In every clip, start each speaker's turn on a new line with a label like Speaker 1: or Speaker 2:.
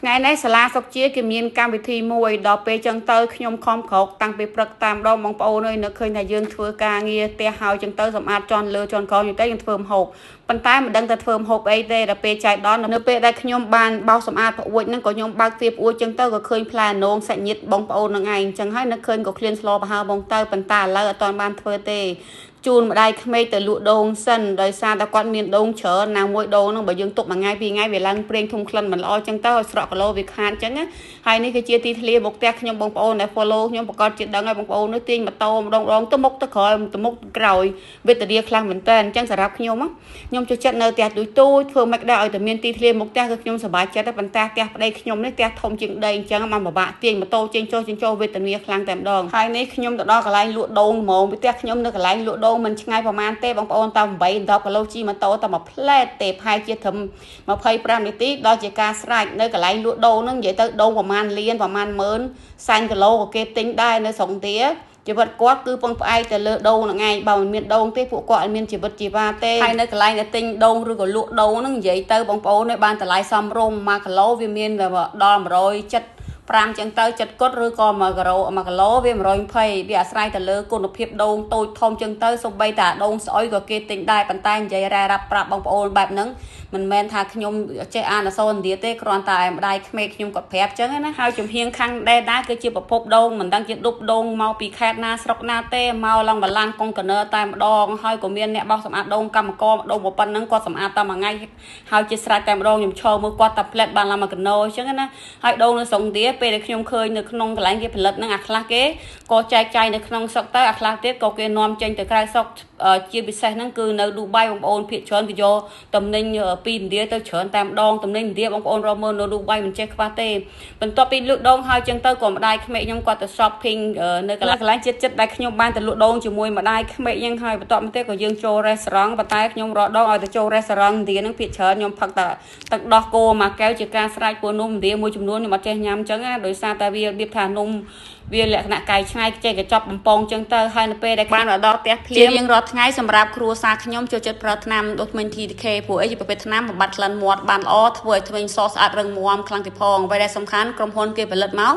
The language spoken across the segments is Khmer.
Speaker 1: ngày nay sả la sọc chia kìm nhiên cam vị thi mùi đỏ bê chân tơ nhom khom khóc tăng bê prật tam đo mong bầu nơi nó khơi này dương thưa ca nghe tia hào chân tơ dòng ạt tròn lơ tròn con như tới dương thơm hộp bàn tay mà đăng ta thơm hộp ấy đây là bê chạy đó nó bê đây nhom bàn bao sòng ạt uội nó có nhom bao tiệp uội chân tơ có khơi plan nông sạch nhiệt bong bầu nó ngày chẳng hay nó khơi có clean slow bao bong tơ bàn tay lơ toàn bàn thưa tê chun mà đây mây từ lụa đông sân đời xa ta quan miền đông chở nào mỗi đông nó bởi dương tục mà ngay về lăng preng thùng khăn mà lo chân tơ sọt lô việc hạn chẳng á hai này cái chia ti lia bọc tẹt nhom bong bầu này follow nhom bọc con chuyện đăng ngay bong bầu nó tiên mà to đông đông tấm mốc tấm khởi tấm mốc rồi về từ địa khang mình tên chẳng sạp nhom á nhom cho chất nơi tẹt đuổi tôi thường mạch đạo từ miền ti lia bọc tẹt nhom sờ bãi chết đó bàn tẹt đây nhom này tẹt thông chuyện đây chẳng mà bạ tiền mà to trên cho về từ địa khang tẹm đòn hai này nhom từ đó cái lại lụa đông màu với tẹt nhom nó cái lại lụa đông mình ngayประมาณ tê bong bầu tao bảy đọc cái lâu chi mà to tao mà plei tê hai chia thầm mà phơi pram này tí đó chỉ ca sải nơi cái lại lụa đông nó vậy tới đôngประมาณ liên ประมาณ mớn xanh cái lô cái tính đai nơi sống tía chỉ vật quá cứ bong ai từ lỡ đâu là ngày bảo miền đông tê phụ quạ miền chỉ vật chỉ ba tê hai nơi cái lại là tinh đông rồi có lụa đâu nó vậy tới bong bầu nơi ban từ lại xăm rôm mà cái lô viên miền là đo mà rồi chất pram chẳng tới chật cốt rồi còn mà cái lỗ với mà rồi phơi bị sai từ lơ cô nó phiệp đông tôi thông chân tới xong bay tả đông sỏi rồi kia tỉnh đai bàn tay vậy ra đập bạc bong bầu bạc nắng mình men thà nhung chơi an là son địa tê còn tại mà đai khmê nhung cọt phép chứ nó hai chùm hiên khăn đe đá cái chia bọc phốp đông mình đang chia đục đông mau bị khát na sọc na tê mau lòng và lan con cờ nơ tai mà đo hai của miền nè bao sầm ạt đông cầm co đông một pan nắng co sầm ạt ta mà ngay hai chia sai tai mà đo nhung cho mới qua tập lẹt bàn làm mà cờ nơ chứ nó hai đông nó sống tía về được nhung khơi được nông cái lạnh cái phần lật nó ngặt lá kế có chai được nông sọc tới ngặt lá tết có cái nom tranh từ cái sọc chia bị sai nó cứនៅ Dubai បងប្អូនភាគច្រើនគេយកតំណែងពីឥណ្ឌាទៅច្រើនតាមដងតំណែងឥណ្ឌាបងប្អូនរកមើលនៅ Dubai មិនចេះខ្វះទេបន្ទាប់ពីលក់ដងហើយចឹងទៅក៏ម្ដាយក្មេកខ្ញុំគាត់ទៅ shopping នៅកន្លែងចិត្តដែលខ្ញុំបានទៅលក់ដងជាមួយម្ដាយក្មេកយ៉ាងហើយបន្ទាប់មកទៀតក៏យើងចូល restaurant ប៉ុន្តែខ្ញុំរកដងឲ្យទៅចូល restaurant ឥណ្ឌាហ្នឹងភាគច្រើនខ្ញុំផឹកតែទឹកដោះគោមួយកែវជាការស្រេចពួកនំឥណ្ឌាមួយចំនួនខ្ញុំអត់ចេះញ៉ាំចឹងណាដោយសារតែវារបៀបថានំវាលក្ខណៈកាយឆ្ងាយចេះកញ្ចប់បំពងចឹងទៅហើយនៅពេលដែលបានដល់ផ្ទះភ្លាមរៀងរាល់ថ្ងៃសម្រាប់គ្រួសារខ្ញុំចូលចិត្តប្រើថ្នាំដូច TDK ព្រោះអីជាប្រភេទថ្នាំបំបត្តិក្លិនមាត់បានល្អធ្វើឲ្យធ្មេញសស្អាតរឹងមាំខ្លាំងទីផងអ្វីដែលសំខាន់ក្រុមហ៊ុនគេផលិតមក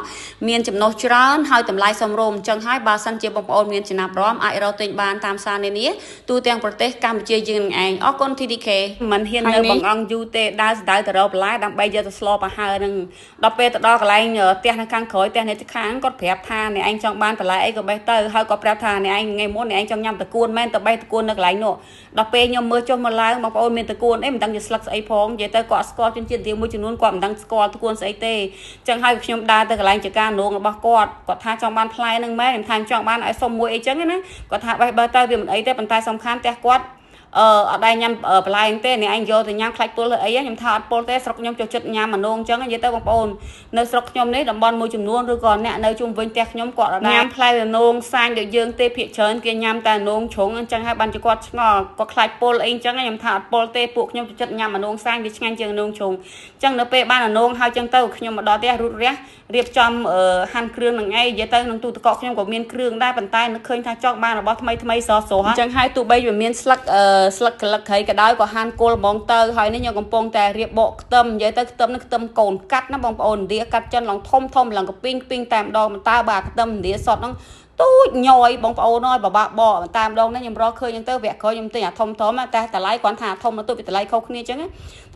Speaker 1: មានចំណុះច្រើនហើយតម្លៃសមរម្យអញ្ចឹងហើយបើសិនជាបងប្អូនមានចំណាប់អារម្មណ៍អាចរកទិញបានតាមផ្សារនានាទូទាំងប្រទេសកម្ពុជាយើងនឹងឯងអរគុណ TDK មិនហ៊ាននៅបង្អង់យូរទេដើរទៅរកបន្លែដើម្បីយកទៅស្លបអាហារនឹងដល់ពេលទៅដល់កន្លែងផ្ទះនៅខាងក្រោយផ្ទះនៅខាងគាត់ប្រាប់ថាអ្នកឯងចង់បានបន្លែអីក៏បេះទៅហើយក៏ប្រាប់ថាអ្នកឯងថ្ងៃមុនអ្នកឯងចង់ញ៉ាំតកួនមែនទៅបេះតកួននៅកន្លែងនោះដល់ពេលខ្ញុំមើលចុះមកឡើងបងប្អូនមានតកួនអីមិនដឹងជាស្លឹកស្អីផងនិយាយទៅគាត់ស្គាល់ជនជាតិឥណ្ឌាមួយចំនួនគាត់មិនដឹងស្គាល់តកួនស្អីទេអញ្ចឹងហើយខ្ញុំដើរទៅកន្លែងចការនងរបស់គាត់ថាចង់បានផ្លែហ្នឹងមែនខ្ញុំថាចង់បានឲ្យសុំមួយអីចឹងណាគាត់ថាបេះបើទៅវាមិនអីទេប៉ុន្តែសំខាន់ផ្ទះគាត់អត់ដែរញ៉ាំបន្លែទេអ្នកឯងយកទៅញ៉ាំខ្លាច់ពុលអីខ្ញុំថាអត់ពុលទេស្រុកខ្ញុំចូលចិត្តញ៉ាំអានងអញ្ចឹងនិយាយទៅបងប្អូននៅស្រុកខ្ញុំនេះតំបន់មួយចំនួនឬក៏អ្នកនៅជុំវិញផ្ទះខ្ញុំគាត់អត់ញ៉ាំផ្លែអានងសាញដូចយើងទេភាគច្រើនគេញ៉ាំតែអានងជ្រុងអញ្ចឹងហើយបានជាគាត់ឆ្ងល់គាត់ខ្លាច់ពុលអីអញ្ចឹងខ្ញុំថាអត់ពុលទេពួកខ្ញុំចូលចិត្តញ៉ាំអានងសាញវាឆ្ងាញ់ជាងអានងជ្រុងអញ្ចឹងនៅពេលបានអានងហើយអញ្ចឹងទៅខ្ញុំមកដល់ផ្ទះរូតរះរៀបចំហាន់គ្រឿងនឹងឯងនិយាយទៅក្នុងទូទឹកកកខ្ញុំក៏មានគ្រឿងដែរប៉ុន្តែនឹកឃើញថាចង់បានរបស់ថ្មីស្រស់ៗអញ្ចឹងហើយទោះបីវាមានស្លឹកក្លឹកហីក៏ដោយក៏ហាន់គល់ហ្មងទៅហើយនេះខ្ញុំកំពុងតែរៀបបកខ្ទឹមនិយាយទៅខ្ទឹមនេះខ្ទឹមកូនកាត់ណាបងប្អូនឥណ្ឌាកាត់ចិនឡើងធំឡើងកពីងតែម្ដងតើបាទខ្ទឹមឥណ្ឌាសតហ្នឹងទូចញយបងប្អូនអើយបបាក់បកតាមម្ដងនេះខ្ញុំរកឃើញហ្នឹងទៅវគ្គក្រោយខ្ញុំទិញអាធំតែតម្លៃគាត់ថាធំទៅពីតម្លៃខុសគ្នាអញ្ចឹង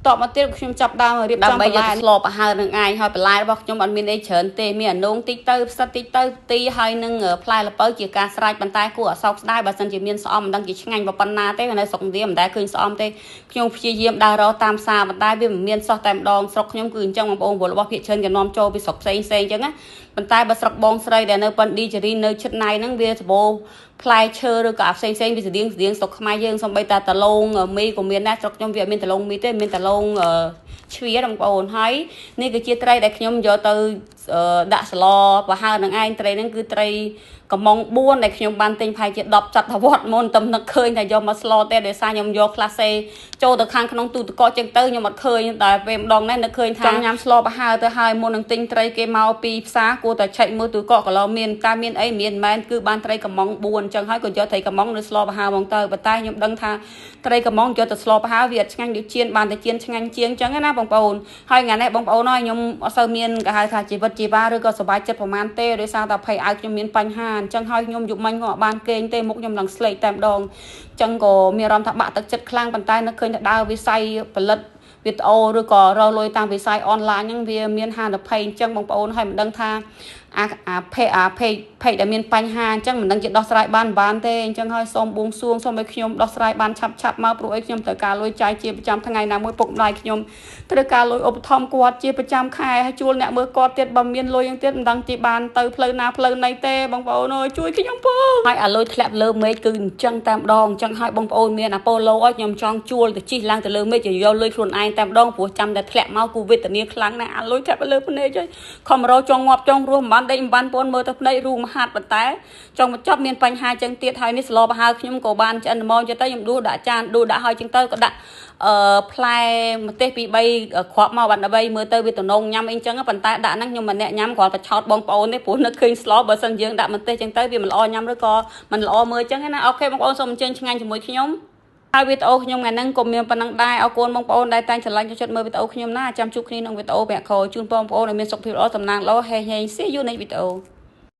Speaker 1: តបមកទៀតខ្ញុំចាប់ដើមរៀបចំបន្លែស្លបអាហារនឹងឯងហើយបន្លែរបស់ខ្ញុំអត់មានអីច្រើនទេមានអានងតិចទៅផ្សិតតិចទៅទីហើយនឹងផ្លែល្ពៅជាការស្រេចប៉ុន្តែគួរឲ្យសោកស្ដាយបើសិនជាមានស្អំមិនដឹងជាឆ្ងាញ់ប៉ុណ្ណាទេនៅស្រុកឥណ្ឌាមិនដែលឃើញស្អំទេខ្ញុំព្យាយាមដើររកតាមផ្សារប៉ុន្តែវាមិនមានសោះតែម្ដងស្រុកខ្ញុំគឺអញ្ចឹងបងប្អូនព្រោះរបស់ភាគច្រើនគេនាំចូលពីស្រុកផ្សេងអញ្ចឹងណាប៉ុន្តែបើស្រុកបងស្រីដែលនៅប៉ាន់ឌីជេរីនៅជិតណៃហ្នឹងវាសម្បូរផ្លែឈើឬក៏ផ្សេងវាស្តៀងស្រុកខ្មែរយើងសំបីតាតឡងមីក៏មានដែរស្រុកខ្ញុំវាអត់មានតឡងមីទេមានតឡងជ្វាបងប្អូនហើយនេះគឺជាត្រីដែលខ្ញុំយកទៅ ដាក់ស្លប្រហើនឹងឯងត្រីហ្នឹងគឺត្រីកំង4ដែលខ្ញុំបានទិញផាយជា10សតវត្សមុនតែនឹកឃើញថាយកមកស្លទេដោយសារខ្ញុំយកក្លាសេចូលទៅខាងក្នុងទូទឹកកកចឹងទៅខ្ញុំអត់ឃើញតែពេលម្ដងនេះនឹកឃើញថាចង់ញ៉ាំស្លប្រហើទៅហើយមុននឹងទិញត្រីគេមកពីផ្សារគួរតែឆែកមើលទូទឹកកកកន្លងមានតែមានអីមានមែនគឺបានត្រីកំង4អញ្ចឹងហើយក៏យកត្រីកំងនៅស្លប្រហើហ្មងទៅប៉ុន្តែខ្ញុំដឹងថាត្រីកំងយកទៅស្លប្រហើវាអត់ឆ្ងាញ់ដូចជៀនបានតែជៀនឆ្ងាញ់ជាងអញ្ចឹងណាបងប្អូនហើយថ្ងៃនេះបងប្អូនហើយខ្ញុំអត់សូវមានគេហៅថាជីវិតជីវ៉ាឬក៏សុបាយចិត្តប្រហែលទេដោយសារតែភ័យឲ្យខ្ញុំមានបញ្ហាអញ្ចឹងហើយខ្ញុំយប់មិញក៏អត់បានគេងទេមុខខ្ញុំឡើងស្លេកតែម្ដងអញ្ចឹងក៏មានអារម្មណ៍ថាបាក់ទឹកចិត្តខ្លាំងប៉ុន្តែនឹកឃើញថាដើរវិស័យផលិតវីដេអូឬក៏រកលុយតាមវិស័យអនឡាញហ្នឹងវាមានហានិភ័យអញ្ចឹងបងប្អូនហើយមិនដឹងថាភេកដែលមានបញ្ហាអញ្ចឹងមិនដឹងជាដោះស្រាយបានទេអញ្ចឹងហើយសូមបួងសួងសូមឲ្យខ្ញុំដោះស្រាយបានឆាប់មកព្រោះអីខ្ញុំត្រូវការលុយចាយជាប្រចាំថ្ងៃណាមួយពុកម្ដាយខ្ញុំត្រូវការលុយឧបត្ថម្ភគាត់ជាប្រចាំខែហើយជួលអ្នកមើលគាត់ទៀតបើមានលុយយ៉ាងទៀតមិនដឹងជាបានទៅផ្លូវណាផ្លូវណីទេបងប្អូនអើយជួយខ្ញុំផងហើយអាលុយធ្លាក់លើមេឃគឺអញ្ចឹងតែម្ដងអញ្ចឹងហើយបងប្អូនមានអាប៉ូឡូឲ្យខ្ញុំចង់ជួលទៅជិះឡើងទៅលើមេឃយកលុយខ្លួនឯងតែម្ដងព្រោះចាំតែធ្លាក់មកគូវេទនាខ្លាំងណាស់អាលុយធ្លាក់លើភ្នែកហើយខំរកចង់ងាប់ចង់រស់មិនបានដេកមិនបានពន់មើលទៅភ្នែករូងមហាត់ប៉ុន្តែចង់បញ្ចប់មានបញ្ហាចឹងទៀតហើយនេះស្លប្រហើខ្ញុំក៏បានឆ្អិនល្មមចឹងទៅខ្ញុំដួសដាក់ចានដួសដាក់ហើយចឹងទៅក៏ដាក់ផ្លែម្ទេសពី3គ្រាប់មកបានដើម្បីមើលទៅវាតំណងញ៉ាំអីចឹងប៉ុន្តែដាក់ហ្នឹងខ្ញុំមិនអ្នកញ៉ាំគ្រាន់តែឆោតបងប្អូនទេព្រោះនឹកឃើញស្លបើសិនយើងដាក់ម្ទេសចឹងទៅវាមិនល្អញ៉ាំឬក៏មិនល្អមើលចឹងណាអូខេបងប្អូនសូមអញ្ជើញឆ្ងាញ់ជាមួយខ្ញុំហើយវីដេអូខ្ញុំថ្ងៃហ្នឹងក៏មានប៉ុណ្ណឹងដែរអរគុណបងប្អូនដែលតែងឆ្លាញ់ចូលចិត្តមើលវីដេអូខ្ញុំណាចាំជួបគ្នាក្នុងវីដេអូប្រាក់ខែជូនបងប្អូនឲ្យមានសុខភាពល្អសំណាងល្អហេហេ See you next video